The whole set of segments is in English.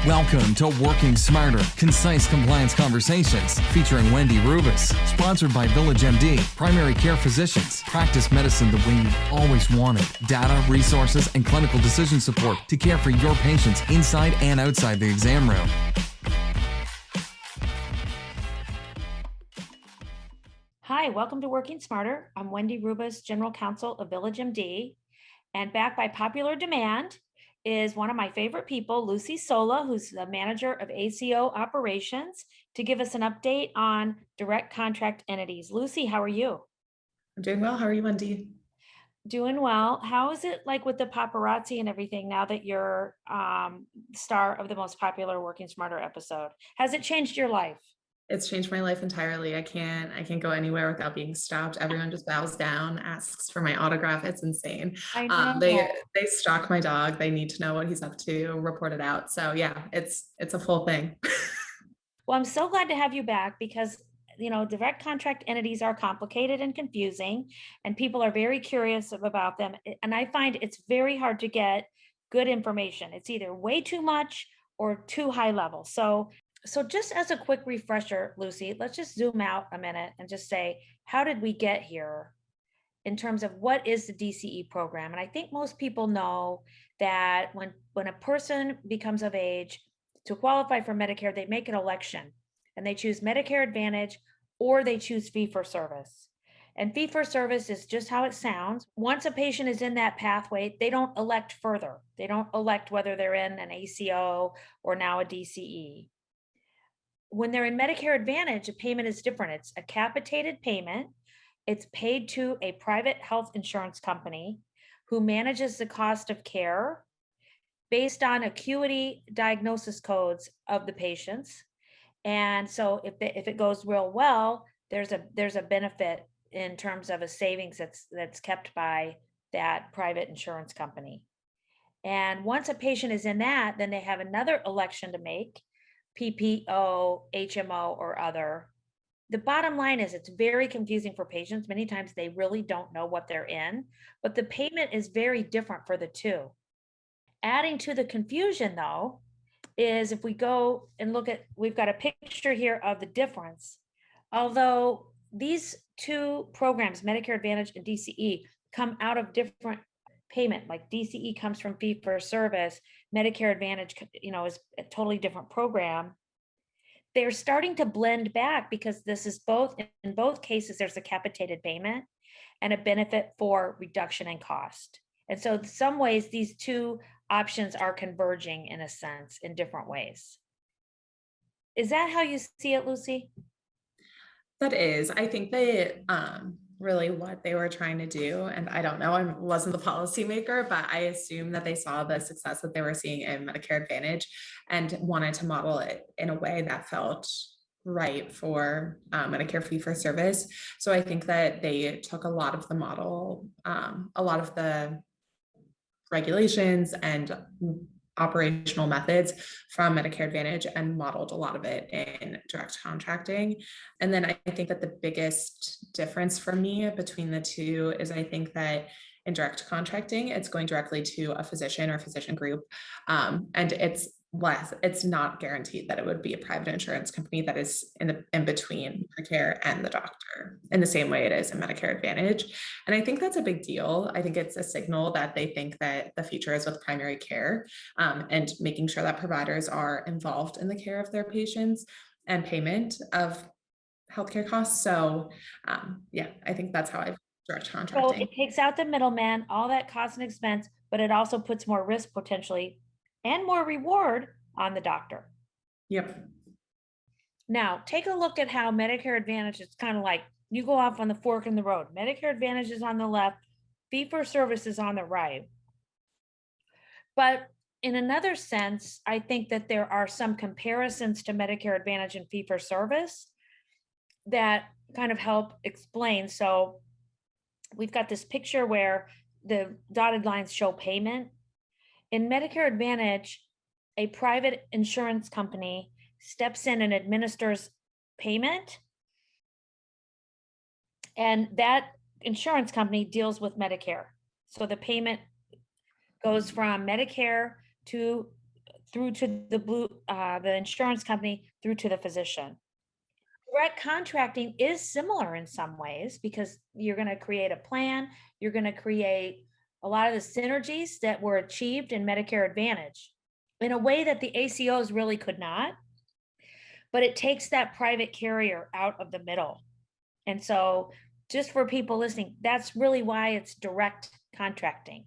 Welcome to Working Smarter, Concise Compliance Conversations featuring Wendy Rubis, sponsored by VillageMD, primary care physicians. Practice medicine the way you've always wanted. Data, resources, and clinical decision support to care for your patients inside and outside the exam room. Hi, welcome to Working Smarter. I'm Wendy Rubis, General Counsel of VillageMD, and back by popular demand is one of my favorite people, Lucy Sola, who's the manager of ACO operations, to give us an update on direct contract entities. Lucy, how are you? I'm doing well. How are you, Wendy? Doing well. How is it like with the paparazzi and everything now that you're star of the most popular Working Smarter episode? Has it changed your life? It's changed my life entirely. I can't go anywhere without being stopped. Everyone just bows down, asks for my autograph. It's insane. I know. They stalk my dog. They need to know what he's up to, report it out. So yeah, it's a full thing. Well, I'm so glad to have you back because, you know, direct contract entities are complicated and confusing, and people are very curious about them. And I find it's very hard to get good information. It's either way too much or too high level. So just as a quick refresher, Lucy, let's just zoom out a minute and just say, how did we get here in terms of what is the DCE program? And I think most people know that when a person becomes of age to qualify for Medicare, they make an election and they choose Medicare Advantage or they choose fee for service. And fee for service is just how it sounds. Once a patient is in that pathway, they don't elect further. They don't elect whether they're in an ACO or now a DCE. When they're in Medicare Advantage, a payment is different. It's a capitated payment. It's paid to a private health insurance company who manages the cost of care based on acuity diagnosis codes of the patients. And so if it goes real well, there's a benefit in terms of a savings that's kept by that private insurance company. And once a patient is in that, then they have another election to make, PPO, HMO, or other. The bottom line is it's very confusing for patients. Many times they really don't know what they're in, but the payment is very different for the two. Adding to the confusion, though, is if we go and look at, we've got a picture here of the difference. Although these two programs, Medicare Advantage and DCE, come out of different payment, like DCE comes from fee for service, Medicare Advantage, is a totally different program. They're starting to blend back because this is in both cases, there's a capitated payment and a benefit for reduction in cost. And so in some ways, these two options are converging in a sense in different ways. Is that how you see it, Lucy? That is, I think they really what they were trying to do, and I don't know, I wasn't the policymaker, but I assume that they saw the success that they were seeing in Medicare Advantage and wanted to model it in a way that felt right for Medicare fee for service. So I think that they took a lot of the model, a lot of the regulations and operational methods from Medicare Advantage and modeled a lot of it in direct contracting. And then I think that the biggest difference for me between the two is I think that in direct contracting, it's going directly to a physician or physician group. And it's not guaranteed that it would be a private insurance company that is in between Medicare and the doctor in the same way it is in Medicare Advantage. And I think that's a big deal. I think it's a signal that they think that the future is with primary care and making sure that providers are involved in the care of their patients and payment of healthcare costs. So I think that's how I direct contracting. So it takes out the middleman, all that cost and expense, but it also puts more risk potentially and more reward on the doctor. Yep. Now, take a look at how Medicare Advantage is kind of like you go off on the fork in the road. Medicare Advantage is on the left, fee for service is on the right. But in another sense, I think that there are some comparisons to Medicare Advantage and fee for service that kind of help explain. So we've got this picture where the dotted lines show payment. In Medicare Advantage, a private insurance company steps in and administers payment, and that insurance company deals with Medicare. So the payment goes from Medicare to through to the insurance company, through to the physician. Direct contracting is similar in some ways because you're going to create a plan, you're going to create a lot of the synergies that were achieved in Medicare Advantage in a way that the ACOs really could not, but it takes that private carrier out of the middle. And so, just for people listening, that's really why it's direct contracting.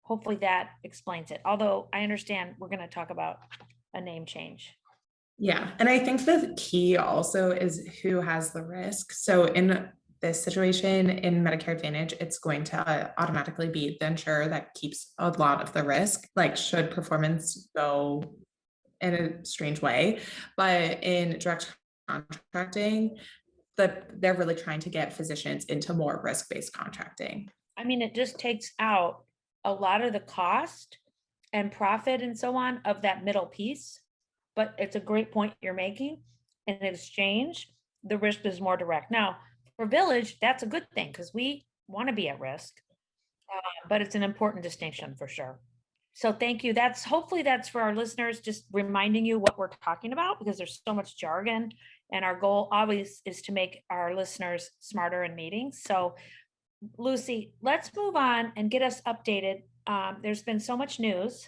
Hopefully that explains it. Although I understand we're going to talk about a name change. Yeah. And I think the key also is who has the risk. So in this situation in Medicare Advantage, it's going to automatically be the insurer that keeps a lot of the risk, like should performance go in a strange way. But in direct contracting, they're really trying to get physicians into more risk-based contracting. I mean, it just takes out a lot of the cost and profit and so on of that middle piece. But it's a great point you're making. In exchange, the risk is more direct. Now, for Village, that's a good thing because we want to be at risk, but it's an important distinction for sure. So thank you. Hopefully that's for our listeners, just reminding you what we're talking about because there's so much jargon, and our goal always is to make our listeners smarter in meetings. So Lucy, let's move on and get us updated. There's been so much news.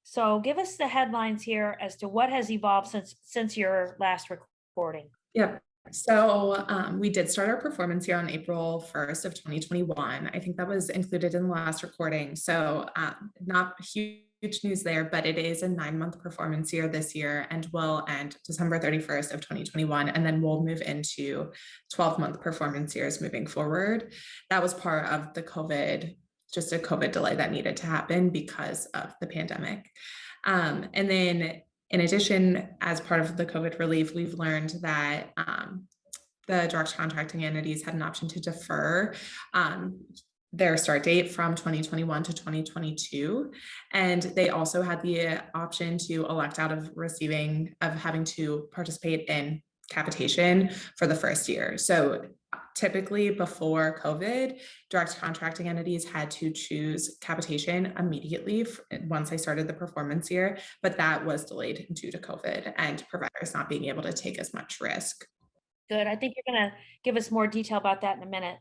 So give us the headlines here as to what has evolved since your last recording. Yep. So we did start our performance year on April 1st of 2021. I think that was included in the last recording. So not huge news there, but it is a 9-month performance year this year and will end December 31st of 2021. And then we'll move into 12-month performance years moving forward. That was part of the just a COVID delay that needed to happen because of the pandemic. And then in addition, as part of the COVID relief, we've learned that the direct contracting entities had an option to defer their start date from 2021 to 2022. And they also had the option to elect out of having to participate in capitation for the first year. So typically before COVID, direct contracting entities had to choose capitation immediately once they started the performance year, but that was delayed due to COVID and providers not being able to take as much risk. Good. I think you're going to give us more detail about that in a minute.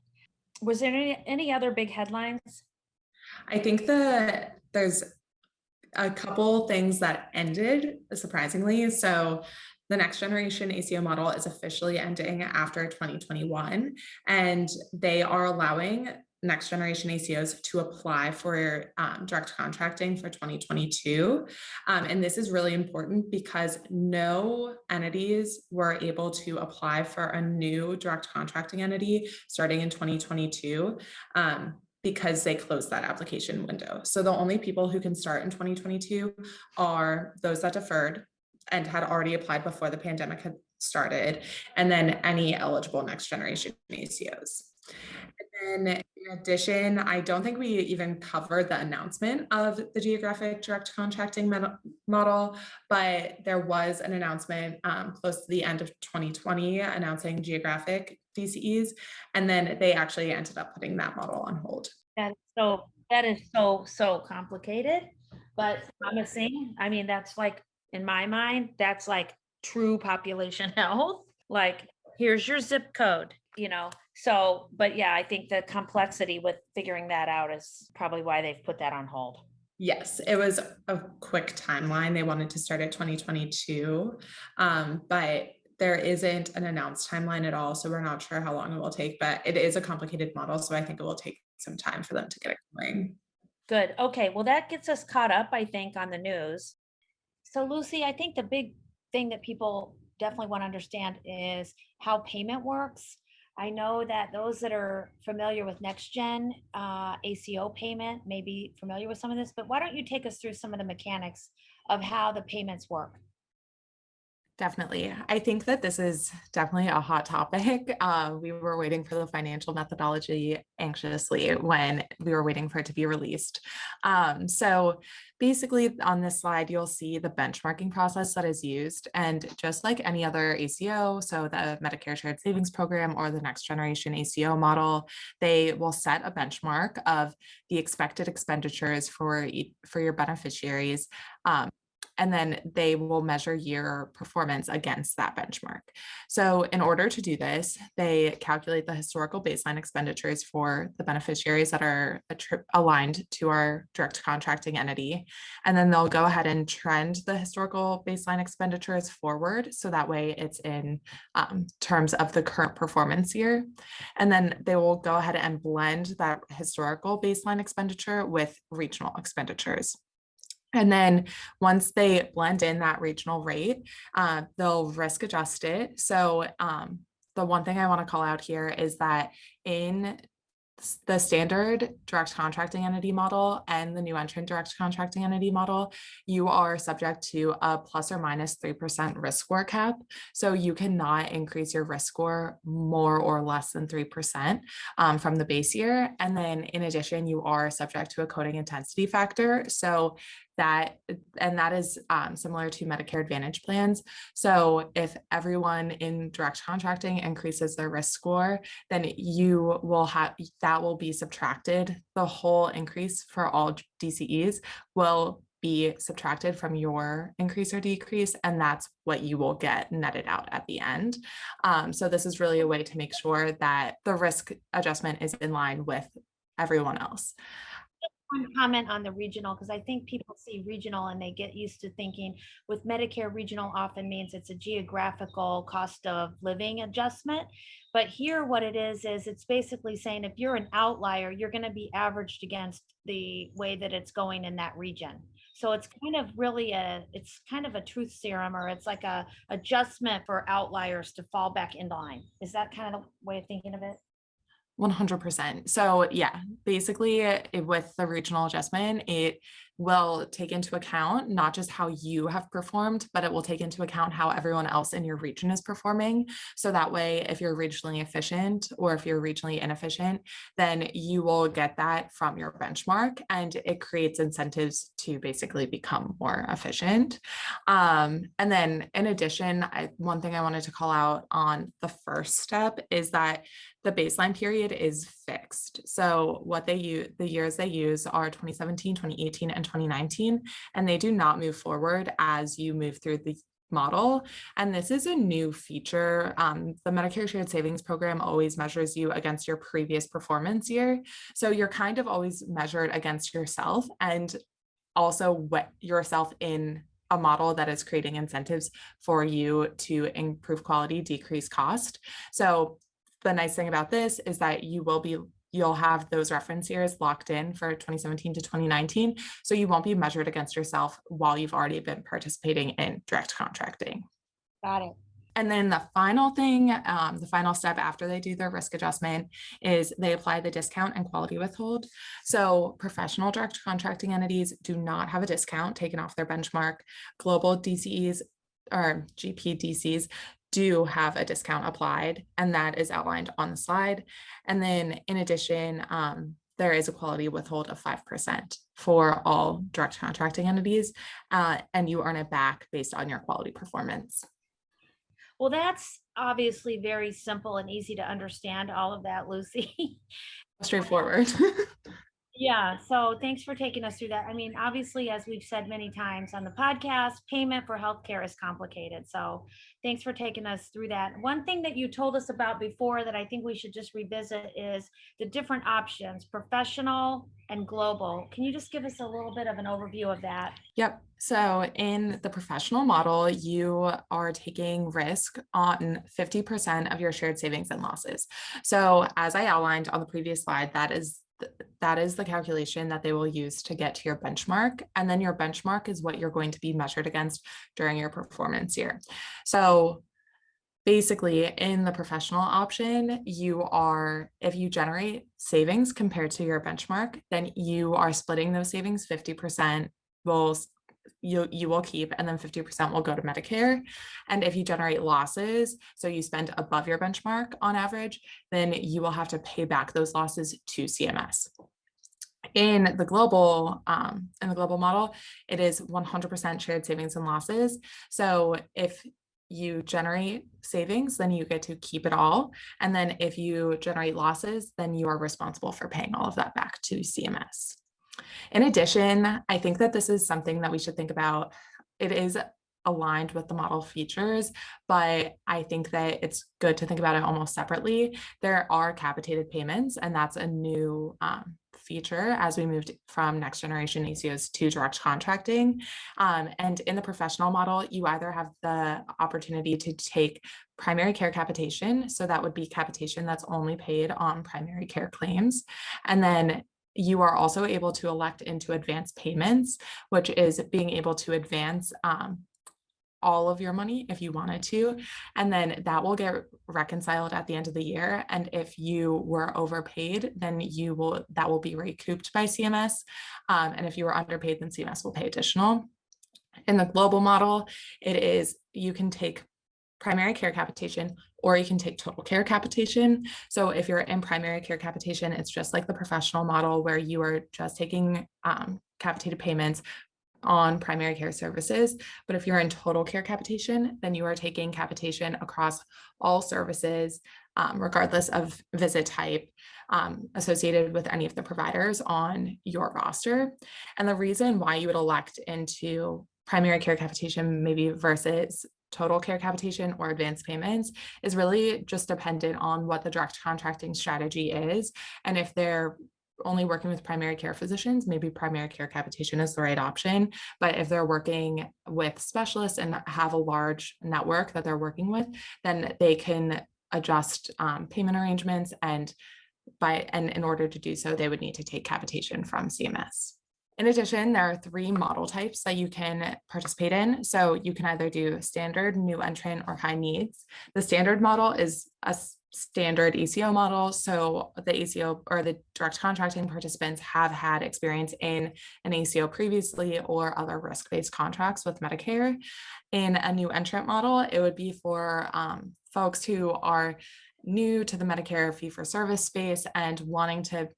Was there any other big headlines? I think that there's a couple things that ended, surprisingly. So the next generation ACO model is officially ending after 2021, and they are allowing next generation ACOs to apply for direct contracting for 2022. And this is really important because no entities were able to apply for a new direct contracting entity starting in 2022. Because they closed that application window. So the only people who can start in 2022 are those that deferred and had already applied before the pandemic had started, and then any eligible next generation ACOs. And then in addition, I don't think we even covered the announcement of the geographic direct contracting model, but there was an announcement close to the end of 2020 announcing geographic DCEs, and then they actually ended up putting that model on hold. That is so complicated, but promising. I mean, that's like, in my mind, that's like true population health. Like, here's your zip code, So, but yeah, I think the complexity with figuring that out is probably why they've put that on hold. Yes, it was a quick timeline. They wanted to start at 2022, but there isn't an announced timeline at all. So we're not sure how long it will take, but it is a complicated model. So I think it will take some time for them to get it going. Good. Okay. Well, that gets us caught up, I think, on the news. So Lucy, I think the big thing that people definitely want to understand is how payment works. I know that those that are familiar with next gen ACO payment may be familiar with some of this, but why don't you take us through some of the mechanics of how the payments work? Definitely. I think that this is definitely a hot topic. We were waiting for the financial methodology anxiously when we were waiting for it to be released. So basically on this slide, you'll see the benchmarking process that is used. And just like any other ACO, so the Medicare Shared Savings Program or the next generation ACO model, they will set a benchmark of the expected expenditures for your beneficiaries and then they will measure your performance against that benchmark. So in order to do this, they calculate the historical baseline expenditures for the beneficiaries that are aligned to our direct contracting entity. And then they'll go ahead and trend the historical baseline expenditures forward. So that way it's in terms of the current performance year. And then they will go ahead and blend that historical baseline expenditure with regional expenditures. And then once they blend in that regional rate, they'll risk adjust it. So the one thing I want to call out here is that in the standard direct contracting entity model and the new entrant direct contracting entity model, you are subject to a plus or minus 3% risk score cap. So you cannot increase your risk score more or less than 3% from the base year. And then in addition, you are subject to a coding intensity factor. So that is similar to Medicare Advantage plans. So if everyone in direct contracting increases their risk score, then you will have, that will be subtracted. The whole increase for all DCEs will be subtracted from your increase or decrease, and that's what you will get netted out at the end. So this is really a way to make sure that the risk adjustment is in line with everyone else. Comment on the regional, because I think people see regional and they get used to thinking with Medicare, regional often means it's a geographical cost of living adjustment. But here what it is it's basically saying if you're an outlier, you're going to be averaged against the way that it's going in that region. So it's kind of really it's kind of a truth serum, or it's like a adjustment for outliers to fall back in line. Is that kind of the way of thinking of it? 100%. So yeah, basically with the regional adjustment, it will take into account not just how you have performed, but it will take into account how everyone else in your region is performing. So that way, if you're regionally efficient or if you're regionally inefficient, then you will get that from your benchmark, and it creates incentives to basically become more efficient. And then in addition, one thing I wanted to call out on the first step is that the baseline period is fixed. So what they use, the years they use are 2017, 2018, and 2019, and they do not move forward as you move through the model. And this is a new feature. The Medicare Shared Savings Program always measures you against your previous performance year. So you're kind of always measured against yourself, and also yourself in a model that is creating incentives for you to improve quality, decrease cost. So the nice thing about this is that you'll have those reference years locked in for 2017 to 2019. So you won't be measured against yourself while you've already been participating in direct contracting. Got it. And then the final thing, the final step after they do their risk adjustment is they apply the discount and quality withhold. So professional direct contracting entities do not have a discount taken off their benchmark. Global DCEs or GPDCs do have a discount applied, and that is outlined on the slide. And then in addition, there is a quality withhold of 5% for all direct contracting entities, and you earn it back based on your quality performance. Well, that's obviously very simple and easy to understand, all of that, Lucy. Straightforward. Yeah, so thanks for taking us through that. I mean, obviously, as we've said many times on the podcast, payment for healthcare is complicated. So thanks for taking us through that. One thing that you told us about before that I think we should just revisit is the different options, professional and global. Can you just give us a little bit of an overview of that? Yep. So in the professional model, you are taking risk on 50% of your shared savings and losses. So as I outlined on the previous slide, that is the calculation that they will use to get to your benchmark. And then your benchmark is what you're going to be measured against during your performance year. So basically in the professional option, if you generate savings compared to your benchmark, then you are splitting those savings. 50% you will keep, and then 50% will go to Medicare. And if you generate losses, so you spend above your benchmark on average, then you will have to pay back those losses to CMS. In the global model, it is 100% shared savings and losses. So if you generate savings, then you get to keep it all. And then if you generate losses, then you are responsible for paying all of that back to CMS. In addition, I think that this is something that we should think about it is aligned with the model features, but I think that it's good to think about it almost separately. There are capitated payments, and that's a new feature as we moved from next generation ACOs to direct contracting. And in the professional model, you either have the opportunity to take primary care capitation. So that would be capitation that's only paid on primary care claims. And then you are also able to elect into advance payments, which is being able to advance all of your money if you wanted to, and then that will get reconciled at the end of the year. And if you were overpaid, then that will be recouped by CMS. And if you were underpaid, then CMS will pay additional. In the global model, it is you can take primary care capitation or you can take total care capitation. So if you're in primary care capitation, it's just like the professional model where you are just taking capitated payments on primary care services. But if you're in total care capitation, then you are taking capitation across all services, regardless of visit type, associated with any of the providers on your roster. And the reason why you would elect into primary care capitation maybe versus total care capitation or advanced payments is really just dependent on what the direct contracting strategy is. And if they're only working with primary care physicians, maybe primary care capitation is the right option. But if they're working with specialists and have a large network that they're working with, then they can adjust payment arrangements. And in order to do so, they would need to take capitation from CMS. In addition, there are 3 model types that you can participate in. So you can either do standard, new entrant, or high needs. The standard model is a standard ACO model. So the ACO or the direct contracting participants have had experience in an ACO previously or other risk-based contracts with Medicare. In a new entrant model, it would be for folks who are new to the Medicare fee-for-service space and wanting to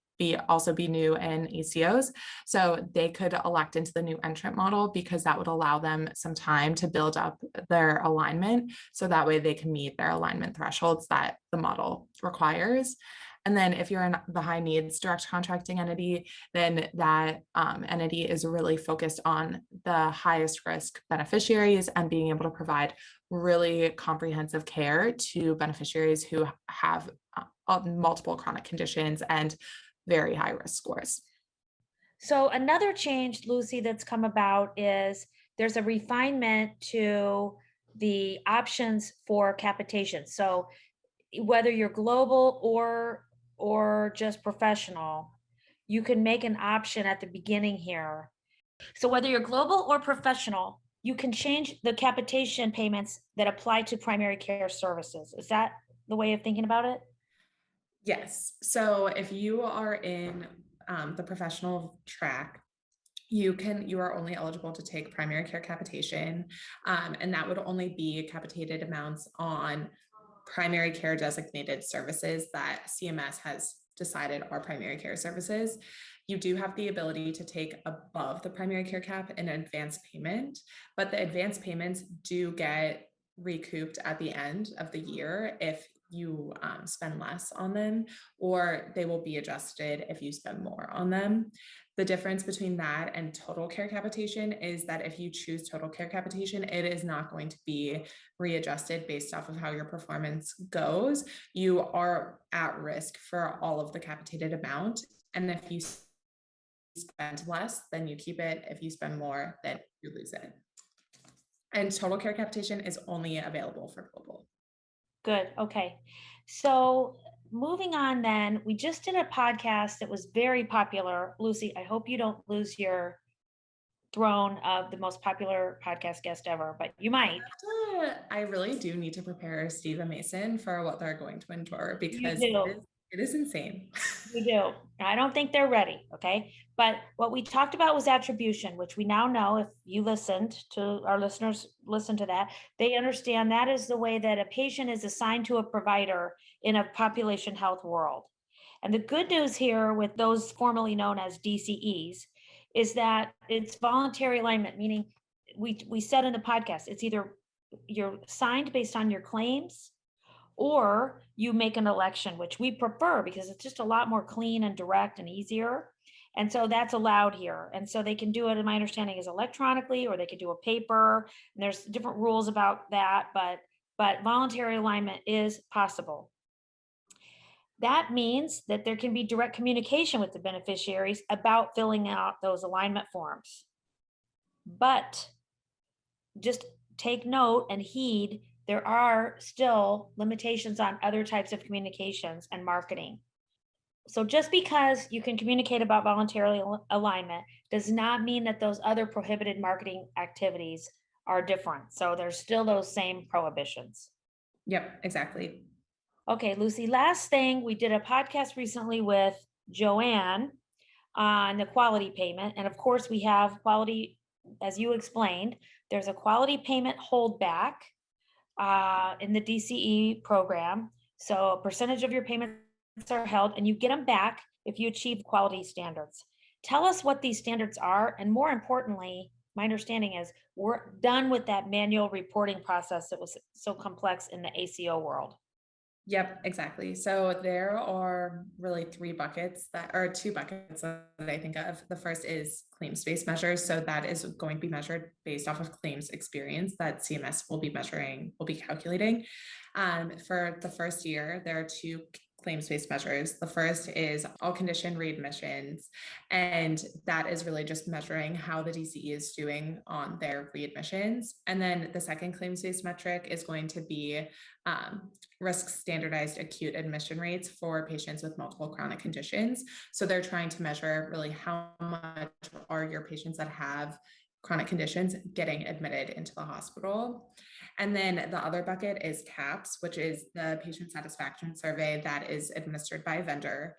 also be new in ACOs. So they could elect into the new entrant model because that would allow them some time to build up their alignment. So that way they can meet their alignment thresholds that the model requires. And then if you're in the high needs direct contracting entity, then that entity is really focused on the highest risk beneficiaries and being able to provide really comprehensive care to beneficiaries who have multiple chronic conditions and very high risk scores. So another change, Lucy, that's come about is there's a refinement to the options for capitation. So whether you're global or just professional, you can make an option at the beginning here. So whether you're global or professional, you can change the capitation payments that apply to primary care services. Is that the way of thinking about it? Yes. So if you are in the professional track, you are only eligible to take primary care capitation, and that would only be capitated amounts on primary care designated services that CMS has decided are primary care services. You do have the ability to take above the primary care cap an advance payment, but the advance payments do get recouped at the end of the year if you spend less on them, or they will be adjusted if you spend more on them. The difference between that and total care capitation is that if you choose total care capitation, it is not going to be readjusted based off of how your performance goes. You are at risk for all of the capitated amount. And if you spend less, then you keep it. If you spend more, then you lose it. And total care capitation is only available for global. Good. Okay. So moving on then, we just did a podcast that was very popular. Lucy, I hope you don't lose your throne of the most popular podcast guest ever, but you might. I really do need to prepare Steve and Mason for what they're going to endure because You do. it is insane. You do. I don't think they're ready. Okay. But what we talked about was attribution, which we now know, if you listened to our listeners, listen to that, they understand that is the way that a patient is assigned to a provider in a population health world. And the good news here with those formerly known as DCEs is that it's voluntary alignment, meaning we said in the podcast, it's either you're assigned based on your claims or you make an election, which we prefer because it's just a lot more clean and direct and easier. And so that's allowed here. And so they can do it, in my understanding, is electronically, or they could do a paper. And there's different rules about that, but voluntary alignment is possible. That means that there can be direct communication with the beneficiaries about filling out those alignment forms. But just take note and heed, there are still limitations on other types of communications and marketing. So just because you can communicate about voluntary alignment does not mean that those other prohibited marketing activities are different. So there's still those same prohibitions. Yep, exactly. Okay, Lucy, last thing, we did a podcast recently with Joanne on the quality payment. And of course, we have quality, as you explained, there's a quality payment holdback in the DCE program. So a percentage of your payments are held and you get them back if you achieve quality standards. Tell us what these standards are. And more importantly, my understanding is we're done with that manual reporting process that was so complex in the ACO world. Yep, exactly. So there are really two buckets that I think of. The first is claims-based measures. So that is going to be measured based off of claims experience that CMS will be calculating. For the first year, there are two claims-based measures. The first is all condition readmissions, and that is really just measuring how the DCE is doing on their readmissions. And then the second claims-based metric is going to be risk standardized acute admission rates for patients with multiple chronic conditions. So they're trying to measure really how much are your patients that have chronic conditions getting admitted into the hospital. And then the other bucket is CAPS, which is the patient satisfaction survey that is administered by a vendor.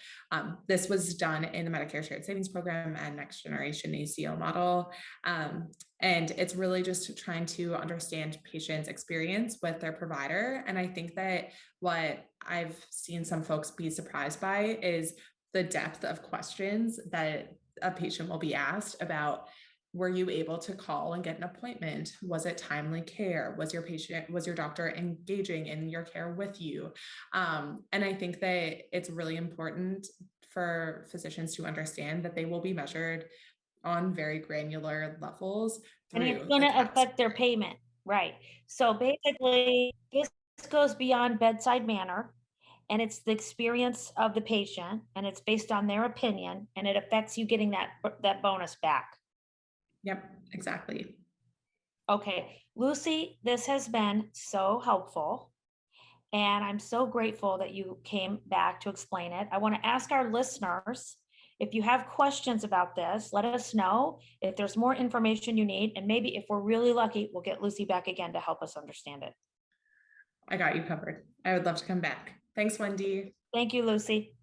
This was done in the Medicare Shared Savings Program and Next Generation ACO model. And it's really just trying to understand patients' experience with their provider. And I think that what I've seen some folks be surprised by is the depth of questions that a patient will be asked about. Were you able to call and get an appointment? Was it timely care? Was your doctor engaging in your care with you? And I think that it's really important for physicians to understand that they will be measured on very granular levels. And it's going to affect their payment, right? So basically, this goes beyond bedside manner, and it's the experience of the patient, and it's based on their opinion, and it affects you getting that bonus back. Yep, exactly. Okay, Lucy, this has been so helpful. And I'm so grateful that you came back to explain it. I want to ask our listeners, if you have questions about this, let us know. If there's more information you need, and maybe if we're really lucky, we'll get Lucy back again to help us understand it. I got you covered. I would love to come back. Thanks, Wendy. Thank you, Lucy.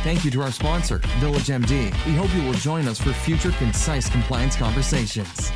Thank you to our sponsor, VillageMD. We hope you will join us for future concise compliance conversations.